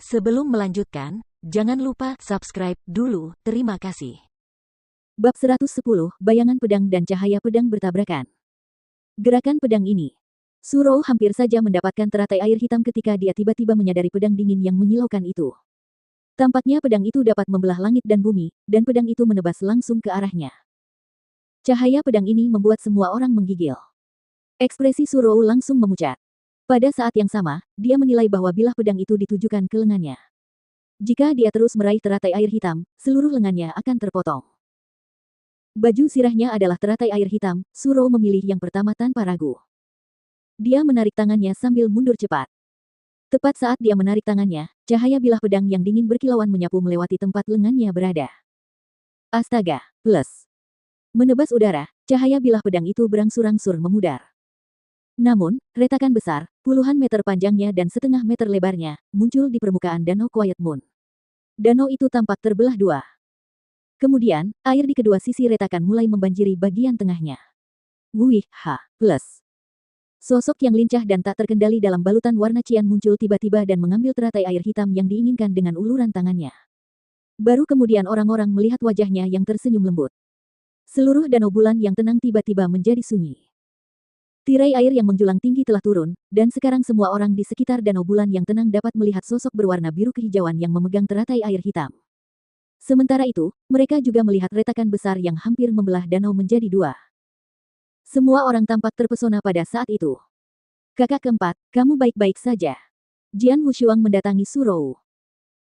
Sebelum melanjutkan, jangan lupa subscribe dulu, terima kasih. Bab 110, Bayangan Pedang dan Cahaya Pedang Bertabrakan. Gerakan pedang ini. Suro hampir saja mendapatkan teratai air hitam ketika dia tiba-tiba menyadari pedang dingin yang menyilaukan itu. Tampaknya pedang itu dapat membelah langit dan bumi, dan pedang itu menebas langsung ke arahnya. Cahaya pedang ini membuat semua orang menggigil. Ekspresi Suro langsung memucat. Pada saat yang sama, dia menilai bahwa bilah pedang itu ditujukan ke lengannya. Jika dia terus meraih teratai air hitam, seluruh lengannya akan terpotong. Baju sirahnya adalah teratai air hitam, Suro memilih yang pertama tanpa ragu. Dia menarik tangannya sambil mundur cepat. Tepat saat dia menarik tangannya, cahaya bilah pedang yang dingin berkilauan menyapu melewati tempat lengannya berada. Astaga, plus. Menebas udara, cahaya bilah pedang itu berangsur-angsur memudar. Namun, retakan besar, puluhan meter panjangnya dan setengah meter lebarnya, muncul di permukaan Danau Quiet Moon. Danau itu tampak terbelah dua. Kemudian, air di kedua sisi retakan mulai membanjiri bagian tengahnya. Wih, plus. Sosok yang lincah dan tak terkendali dalam balutan warna cian muncul tiba-tiba dan mengambil teratai air hitam yang diinginkan dengan uluran tangannya. Baru kemudian orang-orang melihat wajahnya yang tersenyum lembut. Seluruh danau bulan yang tenang tiba-tiba menjadi sunyi. Tirai air yang menjulang tinggi telah turun, dan sekarang semua orang di sekitar danau bulan yang tenang dapat melihat sosok berwarna biru kehijauan yang memegang teratai air hitam. Sementara itu, mereka juga melihat retakan besar yang hampir membelah danau menjadi dua. Semua orang tampak terpesona pada saat itu. Kakak keempat, kamu baik-baik saja. Jian Wushuang mendatangi Suro.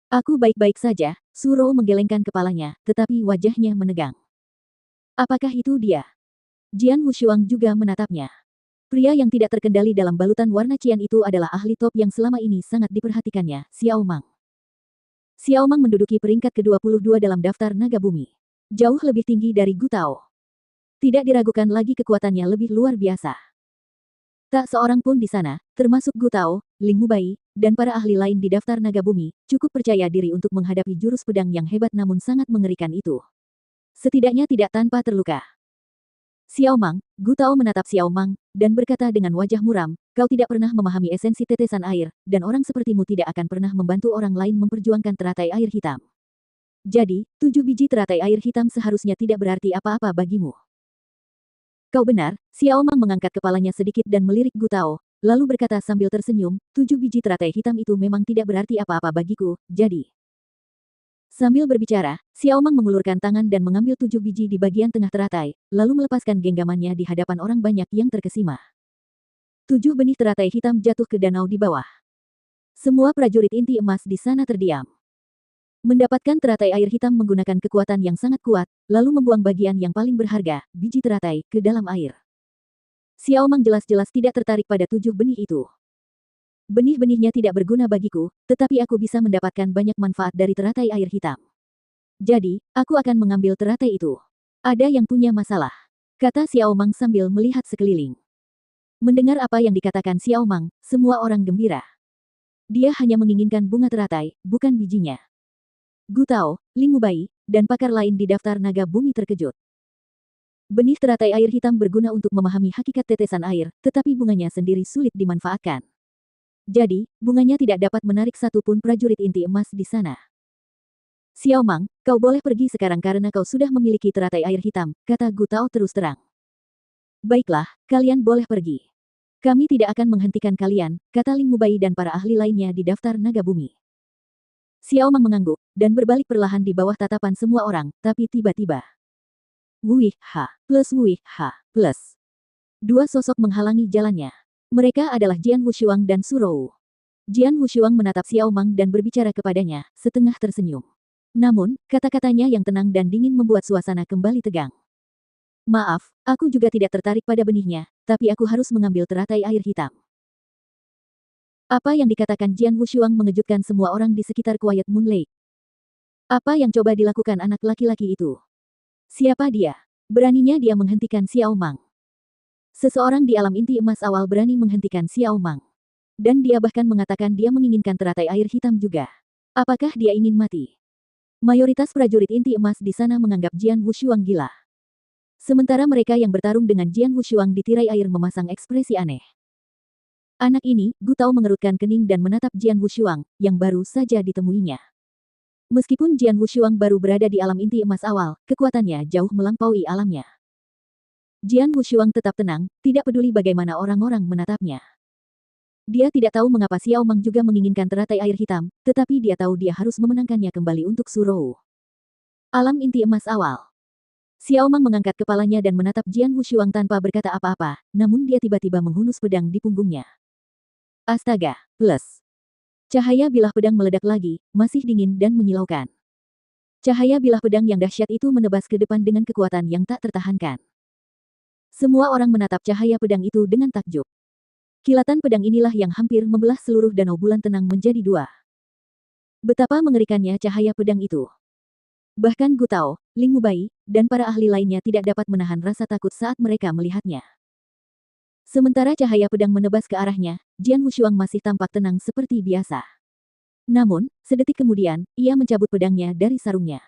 Aku baik-baik saja, Suro menggelengkan kepalanya, tetapi wajahnya menegang. Apakah itu dia? Jian Wushuang juga menatapnya. Pria yang tidak terkendali dalam balutan warna cian itu adalah ahli top yang selama ini sangat diperhatikannya, Xiao Mang. Xiao Mang menduduki peringkat ke-22 dalam daftar naga bumi. Jauh lebih tinggi dari Gu Tao. Tidak diragukan lagi kekuatannya lebih luar biasa. Tak seorang pun di sana, termasuk Gu Tao, Ling Mubai, dan para ahli lain di daftar naga bumi, cukup percaya diri untuk menghadapi jurus pedang yang hebat namun sangat mengerikan itu. Setidaknya tidak tanpa terluka. Xiao Mang, Gu Tao menatap Xiao Mang, dan berkata dengan wajah muram, kau tidak pernah memahami esensi tetesan air, dan orang sepertimu tidak akan pernah membantu orang lain memperjuangkan teratai air hitam. Jadi, 7 biji teratai air hitam seharusnya tidak berarti apa-apa bagimu. Kau benar, Xiao Mang mengangkat kepalanya sedikit dan melirik Gu Tao, lalu berkata sambil tersenyum, 7 biji teratai hitam itu memang tidak berarti apa-apa bagiku, jadi... Sambil berbicara, Xiao Mang mengulurkan tangan dan mengambil 7 biji di bagian tengah teratai, lalu melepaskan genggamannya di hadapan orang banyak yang terkesima. 7 benih teratai hitam jatuh ke danau di bawah. Semua prajurit inti emas di sana terdiam. Mendapatkan teratai air hitam menggunakan kekuatan yang sangat kuat, lalu membuang bagian yang paling berharga, biji teratai, ke dalam air. Xiao Mang jelas-jelas tidak tertarik pada 7 benih itu. Benih-benihnya tidak berguna bagiku, tetapi aku bisa mendapatkan banyak manfaat dari teratai air hitam. Jadi, aku akan mengambil teratai itu. Ada yang punya masalah, kata Xiao Mang sambil melihat sekeliling. Mendengar apa yang dikatakan Xiao Mang, semua orang gembira. Dia hanya menginginkan bunga teratai, bukan bijinya. Gu Tao, Ling Mubai, dan pakar lain di daftar naga bumi terkejut. Benih teratai air hitam berguna untuk memahami hakikat tetesan air, tetapi bunganya sendiri sulit dimanfaatkan. Jadi, bunganya tidak dapat menarik satu pun prajurit inti emas di sana. Xiao Mang, kau boleh pergi sekarang karena kau sudah memiliki teratai air hitam, kata Gu Tao terus terang. Baiklah, kalian boleh pergi. Kami tidak akan menghentikan kalian, kata Ling Mubai dan para ahli lainnya di daftar naga bumi. Xiao Mang mengangguk, dan berbalik perlahan di bawah tatapan semua orang, tapi tiba-tiba. Wih, plus. Dua sosok menghalangi jalannya. Mereka adalah Jian Wushuang dan Suro. Jian Wushuang menatap Xiao Mang dan berbicara kepadanya, setengah tersenyum. Namun, kata-katanya yang tenang dan dingin membuat suasana kembali tegang. Maaf, aku juga tidak tertarik pada benihnya, tapi aku harus mengambil teratai air hitam. Apa yang dikatakan Jian Wushuang mengejutkan semua orang di sekitar Quiet Moon Lake. Apa yang coba dilakukan anak laki-laki itu? Siapa dia? Beraninya dia menghentikan Xiao Mang. Seseorang di alam inti emas awal berani menghentikan Xiao Mang. Dan dia bahkan mengatakan dia menginginkan teratai air hitam juga. Apakah dia ingin mati? Mayoritas prajurit inti emas di sana menganggap Jian Wushuang gila. Sementara mereka yang bertarung dengan Jian Wushuang di tirai air memasang ekspresi aneh. Anak ini, Gu Tao mengerutkan kening dan menatap Jian Wushuang, yang baru saja ditemuinya. Meskipun Jian Wushuang baru berada di alam inti emas awal, kekuatannya jauh melampaui alamnya. Jian Wushuang tetap tenang, tidak peduli bagaimana orang-orang menatapnya. Dia tidak tahu mengapa Xiao Mang juga menginginkan teratai air hitam, tetapi dia tahu dia harus memenangkannya kembali untuk Surou. Alam inti emas awal. Xiao Mang mengangkat kepalanya dan menatap Jian Wushuang tanpa berkata apa-apa, namun dia tiba-tiba menghunus pedang di punggungnya. Astaga, plus. Cahaya bilah pedang meledak lagi, masih dingin dan menyilaukan. Cahaya bilah pedang yang dahsyat itu menebas ke depan dengan kekuatan yang tak tertahankan. Semua orang menatap cahaya pedang itu dengan takjub. Kilatan pedang inilah yang hampir membelah seluruh danau bulan tenang menjadi dua. Betapa mengerikannya cahaya pedang itu. Bahkan Gu Tao, Ling Mubai, dan para ahli lainnya tidak dapat menahan rasa takut saat mereka melihatnya. Sementara cahaya pedang menebas ke arahnya, Jian Wushuang masih tampak tenang seperti biasa. Namun, sedetik kemudian, ia mencabut pedangnya dari sarungnya.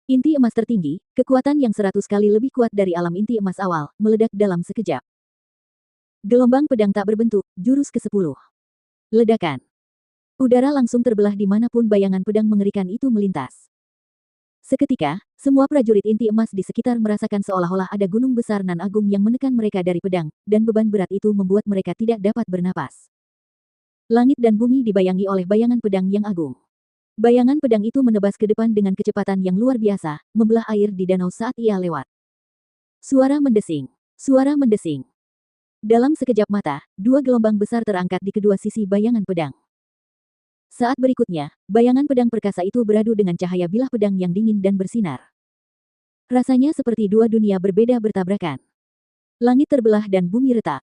Inti emas tertinggi, kekuatan yang 100 kali lebih kuat dari alam inti emas awal, meledak dalam sekejap. Gelombang pedang tak berbentuk, jurus ke-10. Ledakan. Udara langsung terbelah dimanapun bayangan pedang mengerikan itu melintas. Seketika, semua prajurit inti emas di sekitar merasakan seolah-olah ada gunung besar nan agung yang menekan mereka dari pedang, dan beban berat itu membuat mereka tidak dapat bernapas. Langit dan bumi dibayangi oleh bayangan pedang yang agung. Bayangan pedang itu menebas ke depan dengan kecepatan yang luar biasa, membelah air di danau saat ia lewat. Suara mendesing. Suara mendesing. Dalam sekejap mata, dua gelombang besar terangkat di kedua sisi bayangan pedang. Saat berikutnya, bayangan pedang perkasa itu beradu dengan cahaya bilah pedang yang dingin dan bersinar. Rasanya seperti dua dunia berbeda bertabrakan. Langit terbelah dan bumi retak.